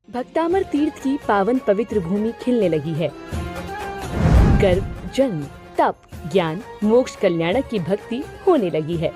भक्तामर तीर्थ की पावन पवित्र भूमि खिलने लगी है। गर्भ, जन्म, तप, ज्ञान, मोक्ष, कल्याणक की भक्ति होने लगी है।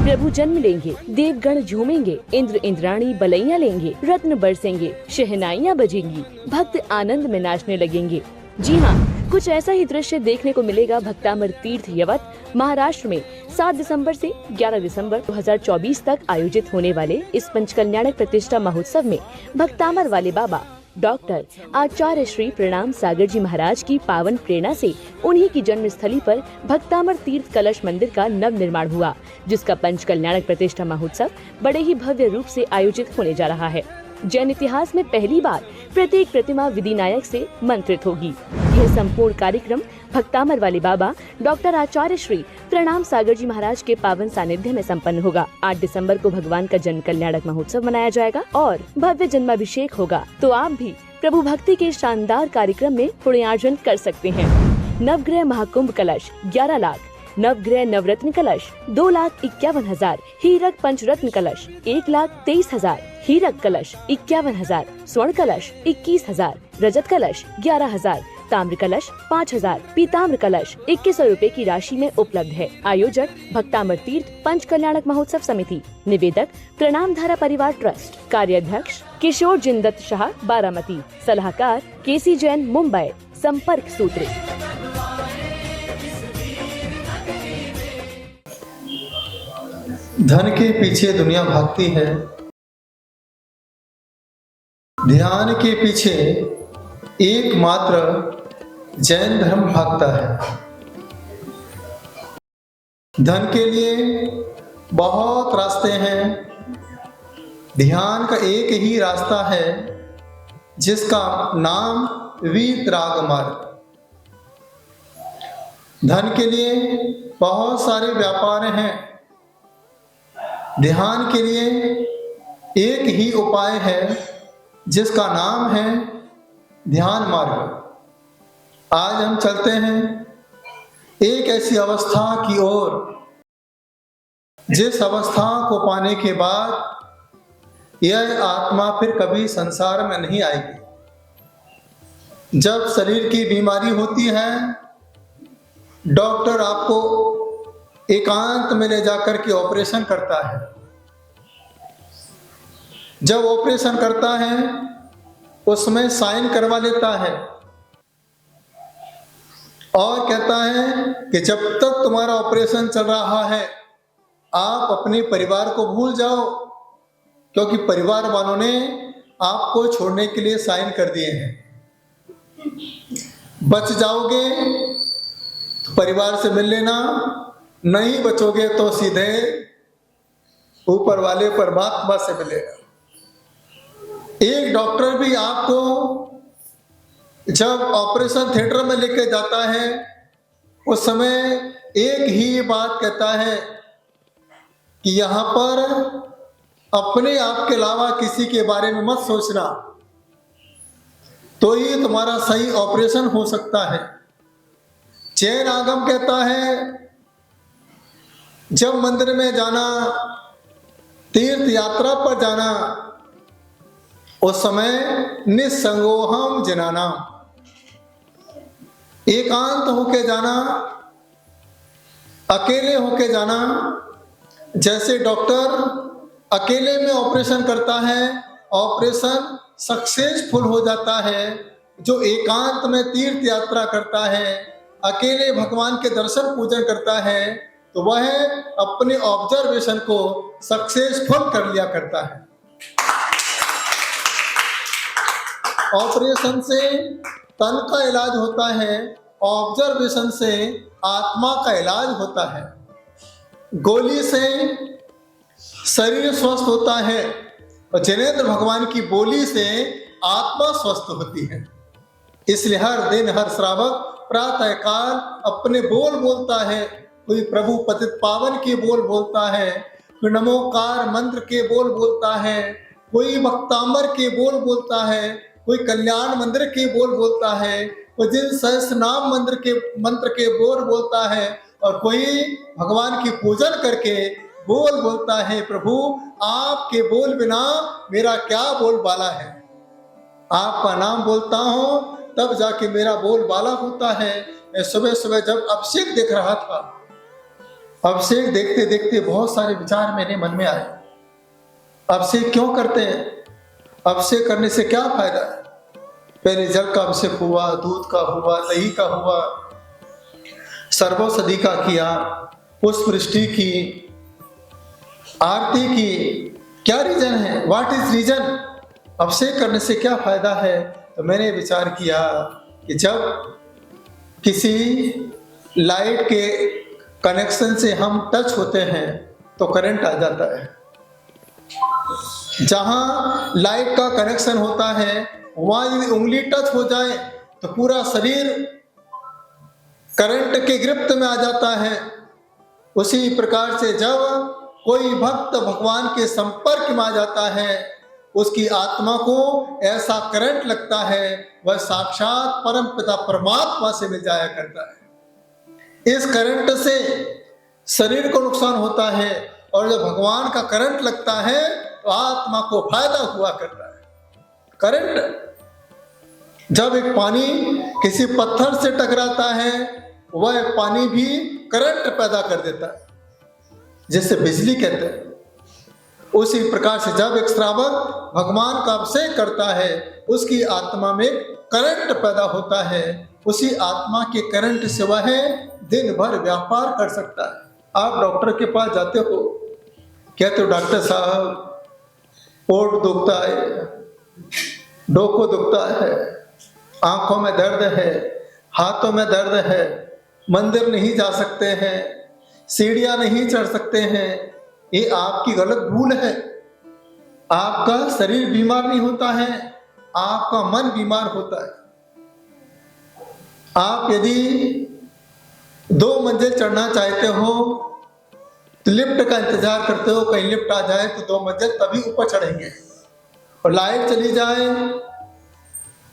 प्रभु जन्म लेंगे, देवगण झूमेंगे, इंद्र इंद्राणी बलैया लेंगे, रत्न बरसेंगे, शहनाइयाँ बजेंगी, भक्त आनंद में नाचने लगेंगे। जी हाँ, कुछ ऐसा ही दृश्य देखने को मिलेगा भक्तामर तीर्थ यवत महाराष्ट्र में 7 दिसंबर से 11 दिसंबर 2024 तक आयोजित होने वाले इस पंचकल्याणक प्रतिष्ठा महोत्सव में भक्तामर वाले बाबा डॉक्टर आचार्य श्री प्रणाम सागर जी महाराज की पावन प्रेरणा से उन्हीं की जन्म स्थली पर भक्तामर तीर्थ कलश मंदिर का नव निर्माण हुआ, जिसका पंचकल्याणक प्रतिष्ठा महोत्सव बड़े ही भव्य रूप से आयोजित होने जा रहा है। जैन इतिहास में पहली बार प्रत्येक प्रतिमा विधिनायक से मंत्रित होगी। यह संपूर्ण कार्यक्रम भक्तामर वाले बाबा डॉक्टर आचार्य श्री प्रणाम सागर जी महाराज के पावन सानिध्य में संपन्न होगा। 8 दिसंबर को भगवान का जन्म कल्याणक महोत्सव मनाया जाएगा और भव्य जन्माभिषेक होगा। तो आप भी प्रभु भक्ति के शानदार कार्यक्रम में पुण्यार्जन कर सकते हैं। नवग्रह महाकुंभ कलश 11 लाख, नवग्रह नवरत्न कलश 2,51,000, हीरक पंचरत्न कलश 1,23,000, हीरक कलश 51,000, स्वर्ण कलश 21,000, रजत कलश 11,000, ताम्र कलश 5,000, पीताम्र कलश 2100 रूपए की राशि में उपलब्ध है। आयोजक भक्तामर तीर्थ पंच कल्याणक महोत्सव समिति, निवेदक प्रणाम धारा परिवार ट्रस्ट, कार्याध्यक्ष किशोर जिंदत शाह बारामती, सलाहकार केसी जैन मुंबई। संपर्क सूत्र धन के पीछे दुनिया भागती है, ध्यान के पीछे एकमात्र जैन धर्म भागता है। धन के लिए बहुत रास्ते हैं, ध्यान का एक ही रास्ता है जिसका नाम वीतराग मार्ग। धन के लिए बहुत सारे व्यापार हैं, ध्यान के लिए एक ही उपाय है जिसका नाम है ध्यान मार्ग। आज हम चलते हैं एक ऐसी अवस्था की ओर जिस अवस्था को पाने के बाद यह आत्मा फिर कभी संसार में नहीं आएगी। जब शरीर की बीमारी होती है, डॉक्टर आपको एकांत में ले जाकर के ऑपरेशन करता है। जब ऑपरेशन करता है उसमें साइन करवा लेता है और कहता है कि जब तक तुम्हारा ऑपरेशन चल रहा है आप अपने परिवार को भूल जाओ, क्योंकि परिवार वालों ने आपको छोड़ने के लिए साइन कर दिए हैं। बच जाओगे तो परिवार से मिल लेना, नहीं बचोगे तो सीधे ऊपर वाले परमात्मा से मिलेगा। एक डॉक्टर भी आपको जब ऑपरेशन थिएटर में लेके जाता है उस समय एक ही बात कहता है कि यहां पर अपने आप के अलावा किसी के बारे में मत सोचना, तो ही तुम्हारा सही ऑपरेशन हो सकता है। जैन आगम कहता है जब मंदिर में जाना, तीर्थ यात्रा पर जाना, उस समय निसंगोहम जनाना, एकांत होके जाना, अकेले होके जाना। जैसे डॉक्टर अकेले में ऑपरेशन करता है, ऑपरेशन सक्सेसफुल हो जाता है। जो एकांत में तीर्थ यात्रा करता है, अकेले भगवान के दर्शन पूजन करता है, तो वह अपने ऑब्जर्वेशन को सक्सेसफुल कर लिया करता है। ऑपरेशन से तन का इलाज होता है, ऑब्जर्वेशन से आत्मा का इलाज होता है। गोली से शरीर स्वस्थ होता है और जिनेंद्र भगवान की बोली से आत्मा स्वस्थ होती है। इसलिए हर दिन हर श्रावक प्रातः काल अपने बोल बोलता है। कोई प्रभु पतित पावन के बोल बोलता है, कोई नमोकार मंत्र के बोल बोलता है, कोई भक्तामर के बोल बोलता है, कोई कल्याण मंत्र के बोल बोलता है, कोई जिन सहस्त्र नाम मंत्र के बोल बोलता है, और कोई भगवान की पूजन करके बोल बोलता है, प्रभु आपके बोल बिना मेरा क्या बोलबाला है। आपका नाम बोलता हूं तब जाके मेरा बोलबाला होता है। मैं सुबह सुबह जब अभिषेक देख रहा था, अभिषेक देखते देखते बहुत सारे विचार मेरे मन में आए। अभिषेक क्यों करते हैं? अभिषेक करने से क्या फायदा है? पहले जल का अभिषेक हुआ, दूध का हुआ, दही का हुआ, सर्वौषधि का किया, पुष्प वृष्टि की, आरती की। क्या रीजन है? What is reason? अभिषेक करने से क्या फायदा है? तो मैंने विचार किया कि जब किसी लाइट के कनेक्शन से हम टच होते हैं तो करंट आ जाता है। जहां लाइट का कनेक्शन होता है वहां यदि उंगली टच हो जाए तो पूरा शरीर करंट के गिरफ्त में आ जाता है। उसी प्रकार से जब कोई भक्त भगवान के संपर्क में आ जाता है, उसकी आत्मा को ऐसा करंट लगता है, वह साक्षात परम पिता परमात्मा से मिल जाया करता है। इस करंट से शरीर को नुकसान होता है और जब भगवान का करंट लगता है तो आत्मा को फायदा हुआ करता है। करंट जब एक पानी किसी पत्थर से टकराता है, वह पानी भी करंट पैदा कर देता है, जिसे बिजली कहते हैं। उसी प्रकार से जब एक श्रावक भगवान का अभिषेक करता है, उसकी आत्मा में करंट पैदा होता है। उसी आत्मा के करंट से वह दिन भर व्यापार कर सकता है। आप डॉक्टर के पास जाते हो, कहते हो डॉक्टर साहब पेट दुखता है, डोको दुखता है, आंखों में दर्द है, हाथों में दर्द है, मंदिर नहीं जा सकते हैं, सीढ़ियां नहीं चढ़ सकते हैं। ये आपकी गलत भूल है। आपका शरीर बीमार नहीं होता है, आपका मन बीमार होता है। आप यदि 2 मंजिल चढ़ना चाहते हो तो लिफ्ट का इंतजार करते हो, कहीं लिफ्ट आ जाए तो 2 मंजिल तभी ऊपर चढ़ेंगे। और लाइट चली जाए,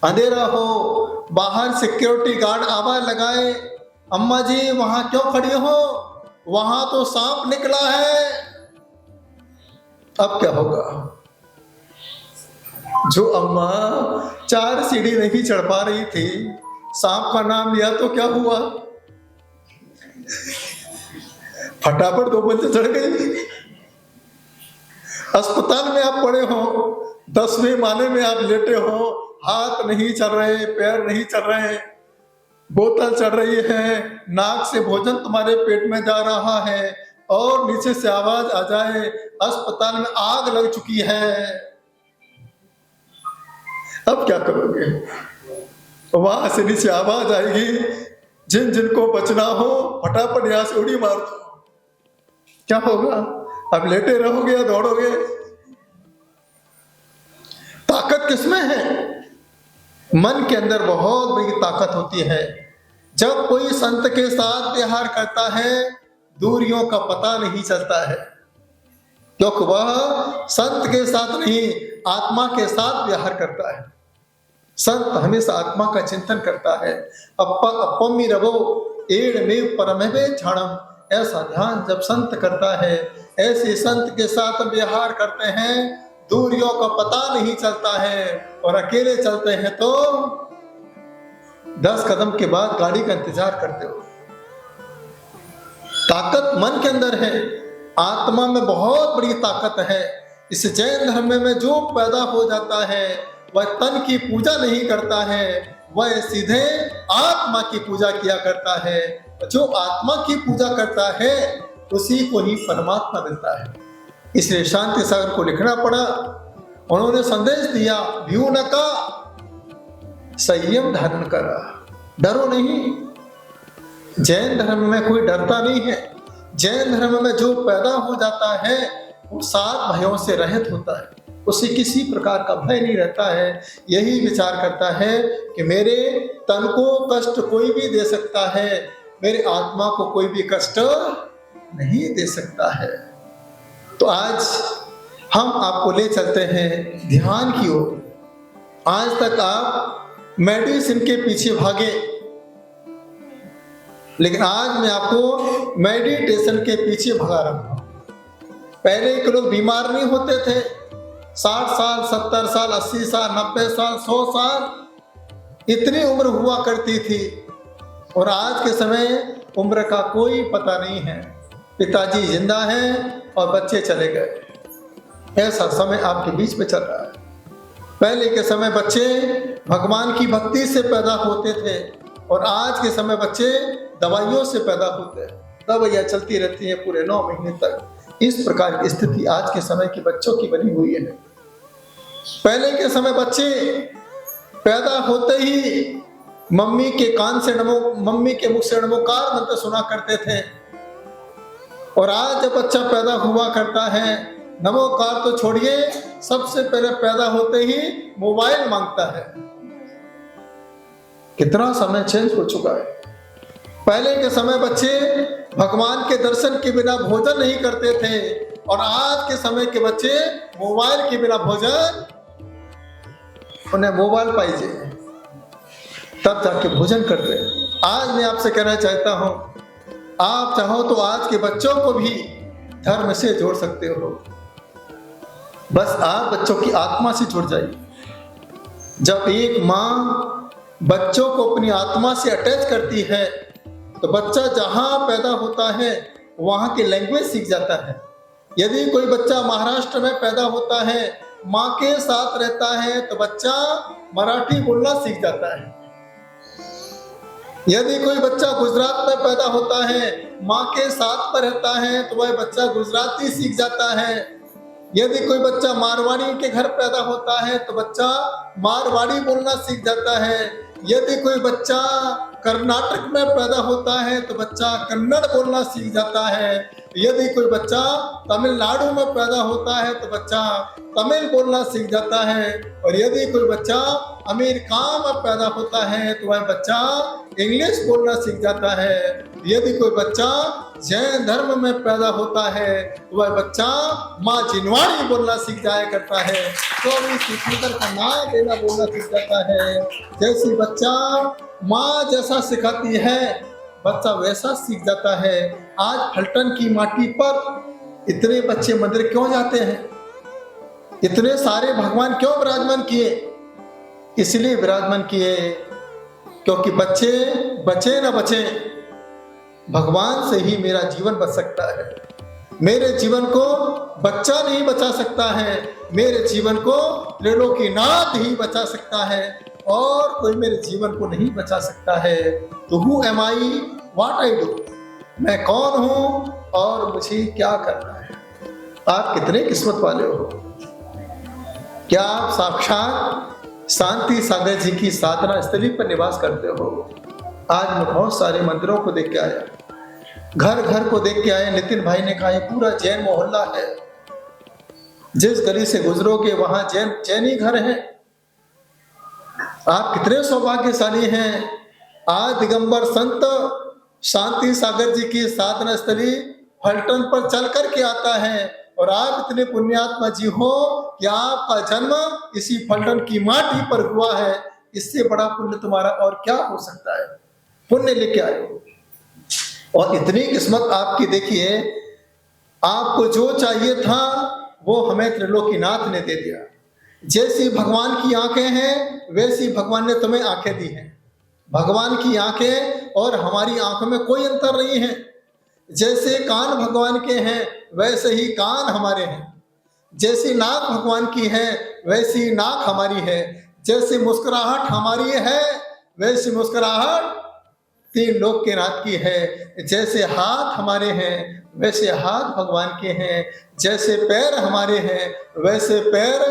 अंधेरा हो, बाहर सिक्योरिटी गार्ड आवाज लगाए, अम्मा जी वहां क्यों खड़ी हो, वहां तो सांप निकला है। अब क्या होगा? जो अम्मा 4 सीढ़ी नहीं चढ़ पा रही थी, सांप का नाम लिया तो क्या हुआ? फटाफट 2 मंजिल चढ़ गई। अस्पताल में आप पड़े हो, 10वें माले में आप लेटे हो, हाथ नहीं चल रहे, पैर नहीं चल रहे, बोतल चढ़ रही है, नाक से भोजन तुम्हारे पेट में जा रहा है और नीचे से आवाज आ जाए अस्पताल में आग लग चुकी है। अब क्या करोगे? वहां से नीचे आवाज आएगी, जिन जिनको बचना हो फटाफट यहां से उड़ी मार दो। क्या होगा? अब लेटे रहोगे या दौड़ोगे? ताकत किसमें है? मन के अंदर बहुत बड़ी ताकत होती है। जब कोई संत के साथ व्यवहार करता है, दूरियों का पता नहीं चलता है, क्योंकि वह संत के साथ नहीं आत्मा के साथ व्यवहार करता है। संत हमेशा आत्मा का चिंतन करता है। अपमी रवो एड़ में परमवे क्षणम, ऐसा ध्यान जब संत करता है, ऐसे संत के साथ व्यवहार करते हैं, दूरियों का पता नहीं चलता है। और अकेले चलते हैं तो 10 कदम के बाद गाड़ी का इंतजार करते हो। ताकत मन के अंदर है, आत्मा में बहुत बड़ी ताकत है। इस जैन धर्म में जो पैदा हो जाता है वह तन की पूजा नहीं करता है, वह सीधे आत्मा की पूजा किया करता है। जो आत्मा की पूजा करता है उसी को ही परमात्मा मिलता है। इसलिए शांति सागर को लिखना पड़ा। उन्होंने संदेश दिया, व्यू न का संयम धारण करा, डरो नहीं। जैन धर्म में कोई डरता नहीं है। जैन धर्म में जो पैदा हो जाता है वो 7 भयों से रहित होता है, उसे किसी प्रकार का भय नहीं रहता है। यही विचार करता है कि मेरे तन को कष्ट कोई भी दे सकता है, मेरे आत्मा को कोई भी कष्ट नहीं दे सकता है। तो आज हम आपको ले चलते हैं ध्यान की ओर। आज तक आप मेडिसिन के पीछे भागे, लेकिन आज मैं आपको मेडिटेशन के पीछे भगा रहा हूं। पहले के लोग बीमार नहीं होते थे, 60 साल 70 साल 80 साल 90 साल 100 साल इतनी उम्र हुआ करती थी। और आज के समय उम्र का कोई पता नहीं है। पिताजी जिंदा हैं और बच्चे चले गए, ऐसा समय आपके बीच में चल रहा है। पहले के समय बच्चे भगवान की भक्ति से पैदा होते थे और आज के समय बच्चे दवाइयों से पैदा होते हैं। दवाइयाँ चलती रहती हैं पूरे 9 महीने तक। इस प्रकार की स्थिति आज के समय के बच्चों की बनी हुई है। पहले के समय बच्चे पैदा होते ही मम्मी के कान से मम्मी के मुख से नमोकार मंत्र सुना करते थे, और आज जब बच्चा पैदा हुआ करता है, नमोकार तो छोड़िए, सबसे पहले पैदा होते ही मोबाइल मांगता है। कितना समय चेंज हो चुका है। पहले के समय बच्चे भगवान के दर्शन के बिना भोजन नहीं करते थे, और आज के समय के बच्चे मोबाइल के बिना भोजन, उन्हें मोबाइल पाइए तब जाके भोजन करते हैं। आज मैं आपसे कहना चाहता हूं, आप चाहो तो आज के बच्चों को भी धर्म से जोड़ सकते हो। बस आप बच्चों की आत्मा से जुड़ जाइए। जब एक माँ बच्चों को अपनी आत्मा से अटैच करती है तो बच्चा जहां पैदा होता है वहां की लैंग्वेज सीख जाता है। यदि कोई बच्चा महाराष्ट्र में पैदा होता है, माँ के साथ रहता है, तो बच्चा मराठी बोलना सीख जाता है। यदि कोई बच्चा गुजरात में पैदा होता है, माँ के साथ पर रहता है, तो वह बच्चा गुजराती सीख जाता है। यदि कोई बच्चा मारवाड़ी के घर पैदा होता है तो बच्चा मारवाड़ी बोलना सीख जाता है। यदि कोई बच्चा कर्नाटक में पैदा होता है तो बच्चा कन्नड़ बोलना सीख जाता है। यदि कोई बच्चा तमिलनाडु में पैदा होता है तो बच्चा तमिल बोलना सीख जाता है। और यदि कोई बच्चा अमेरिका में पैदा होता है तो वह बच्चा इंग्लिश बोलना सीख जाता है। यदि कोई बच्चा जैन धर्म में पैदा होता है तो वह बच्चा माँ जिनवाड़ी बोलना सीख जाया करता है। 24 सितंबर का नाम लेना बोलना सीख जाता है। जैसी बच्चा माँ जैसा सिखाती है बच्चा वैसा सीख जाता है। आज फलटन की माटी पर इतने बच्चे मंदिर क्यों जाते हैं? इतने सारे भगवान क्यों विराजमान किए? इसलिए विराजमान किए क्योंकि बच्चे बचे न बचे, भगवान से ही मेरा जीवन बच सकता है। मेरे जीवन को बच्चा नहीं बचा सकता है, मेरे जीवन को त्रिलोकीनाथ ही बचा सकता है, और कोई मेरे जीवन को नहीं बचा सकता है। तो who am I, what I do, मैं कौन हूं और मुझे क्या करना है। आप कितने किस्मत वाले हो। क्या आप साक्षात शांति सागर जी की साधना स्थली पर निवास करते हो? आज मैं बहुत सारे मंदिरों को देख के आया, घर घर को देख के आया। नितिन भाई ने कहा ये पूरा जैन मोहल्ला है, जिस गली से गुजरोगे वहां जैनी घर है। आप कितने सौभाग्यशाली हैं। आज दिगंबर संत शांति सागर जी की साधना स्थली फलटन पर चल कर के आता है, और आप इतने पुण्यात्मा जी हो कि आपका जन्म इसी फलटन की माटी पर हुआ है। इससे बड़ा पुण्य तुम्हारा और क्या हो सकता है। पुण्य लेके आए हो, और इतनी किस्मत आपकी देखिए, आपको जो चाहिए था वो हमें त्रिलोकीनाथ ने दे दिया। जैसी भगवान की आंखें हैं वैसी भगवान ने तुम्हें आंखें दी हैं। भगवान की आंखें और हमारी आंखों में कोई अंतर नहीं है। जैसे कान भगवान के हैं वैसे ही कान हमारे हैं। जैसी नाक भगवान की है वैसी नाक हमारी है। जैसी मुस्कुराहट हमारी है वैसी मुस्कुराहट 3 लोक के नाथ की है। जैसे हाथ हमारे हैं वैसे हाथ भगवान के हैं। जैसे पैर हमारे हैं वैसे पैर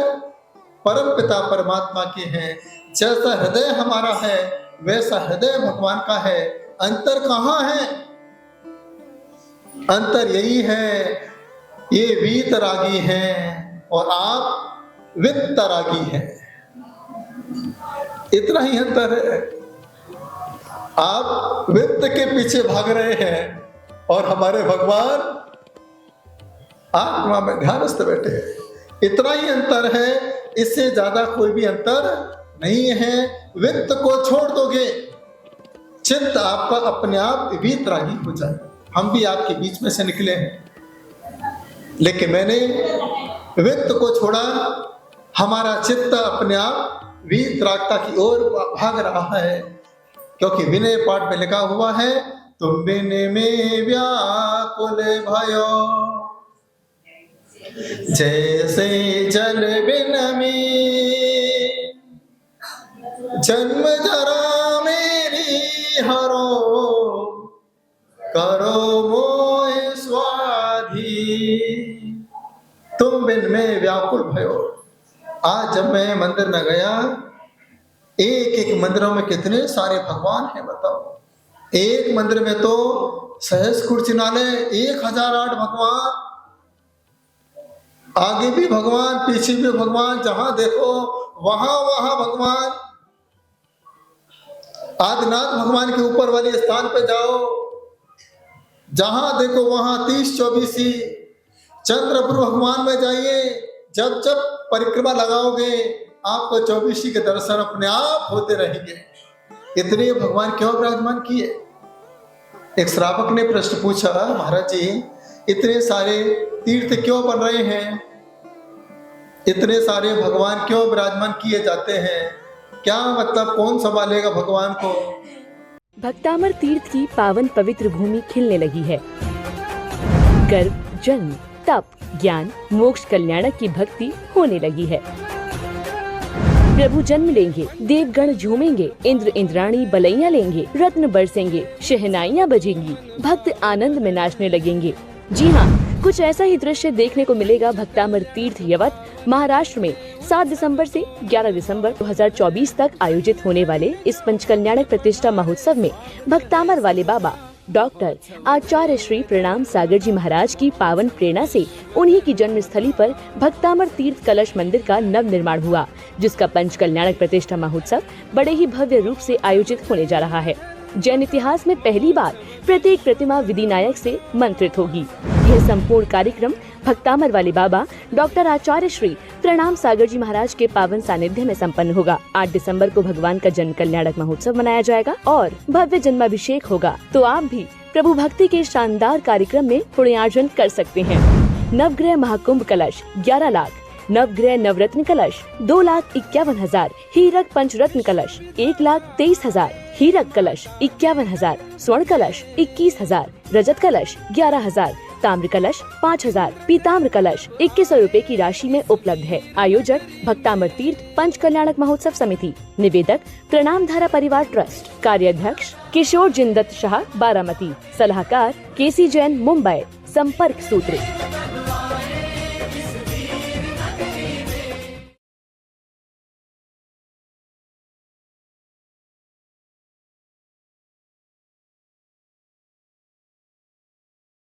परम पिता परमात्मा के हैं। जैसा हृदय हमारा है वैसा हृदय भगवान का है। अंतर कहाँ है? अंतर यही है, ये वीतरागी हैं और आप वित्तरागी हैं। इतना ही अंतर है। आप वित्त के पीछे भाग रहे हैं और हमारे भगवान आत्मा में ध्यानस्थ बैठे हैं। इतना ही अंतर है, इससे ज्यादा कोई भी अंतर नहीं है। वित्त को छोड़ दोगे, चित्त आपका अपने आप वीतरागी हो जाए। हम भी आपके बीच में से निकले हैं। लेकिन मैंने वित्त को छोड़ा, हमारा चित्त अपने आप वीतरागता की ओर भाग रहा है, क्योंकि विनय पाठ में लिखा हुआ है, तुम बिन में व्याकुल भयो जैसे जल बिन में, जन्म जरा मेरी हरो करो मोह स्वाधी। तुम बिन में व्याकुल भयो। आज जब मैं मंदिर में गया, एक एक मंदिरों में कितने सारे भगवान हैं बताओ। एक मंदिर में तो सहज कुर्चिनालय 1008 भगवान, आगे भी भगवान पीछे भी भगवान, जहां देखो वहां वहां भगवान। आदिनाथ भगवान के ऊपर वाले स्थान पे जाओ, जहां देखो वहां 30-24। चंद्रपुर भगवान में जाइए, जब जब परिक्रमा लगाओगे आपको 24 के दर्शन अपने आप होते रहेंगे। इतने भगवान क्यों विराजमान किए? एक श्रावक ने प्रश्न पूछा, महाराज जी इतने सारे तीर्थ क्यों बन रहे हैं, इतने सारे भगवान क्यों विराजमान किए जाते हैं, क्या मतलब, कौन संभालेगा भगवान को? भक्तामर तीर्थ की पावन पवित्र भूमि खिलने लगी है। गर्भ, जन्म, तप, ज्ञान, मोक्ष, कल्याणक की भक्ति होने लगी है। प्रभु जन्म लेंगे, देवगण झूमेंगे, इंद्र इंद्राणी बलैया लेंगे, रत्न बरसेंगे, शहनाइयाँ बजेंगी, भक्त आनंद में नाचने लगेंगे। जी हाँ, कुछ ऐसा ही दृश्य देखने को मिलेगा भक्तामर तीर्थ यवत महाराष्ट्र में 7 दिसंबर से 11 दिसंबर 2024 तक आयोजित होने वाले इस पंचकल्याणक प्रतिष्ठा महोत्सव में भक्तामर वाले बाबा डॉक्टर आचार्य श्री प्रणाम सागर जी महाराज की पावन प्रेरणा से उन्हीं की जन्म स्थली पर भक्तामर तीर्थ कलश मंदिर का नव निर्माण हुआ, जिसका पंचकल्याणक प्रतिष्ठा महोत्सव बड़े ही भव्य रूप से आयोजित होने जा रहा है। जैन इतिहास में पहली बार प्रत्येक प्रतिमा विधिनायक से मंत्रित होगी। यह संपूर्ण कार्यक्रम भक्तामर वाले बाबा डॉक्टर आचार्य श्री प्रणाम सागर जी महाराज के पावन सानिध्य में संपन्न होगा। 8 दिसंबर को भगवान का जन्म कल्याणक महोत्सव मनाया जाएगा और भव्य जन्माभिषेक होगा। तो आप भी प्रभु भक्ति के शानदार कार्यक्रम में पुण्यार्जन कर सकते हैं। नवग्रह महाकुंभ कलश 11 लाख, नवग्रह नवरत्न कलश 2,51,000, हीरक पंचरत्न कलश 1,23,000, हीरक कलश 51,000, स्वर्ण कलश 21,000, रजत कलश 11,000, ताम्र कलश 5,000, पीताम्र कलश 2100 रूपए की राशि में उपलब्ध है। आयोजक भक्तामर तीर्थ पंच कल्याणक महोत्सव समिति, निवेदक प्रणाम धारा परिवार ट्रस्ट, कार्याध्यक्ष किशोर जिंदत शाह बारामती, सलाहकार केसी जैन मुंबई। संपर्क सूत्र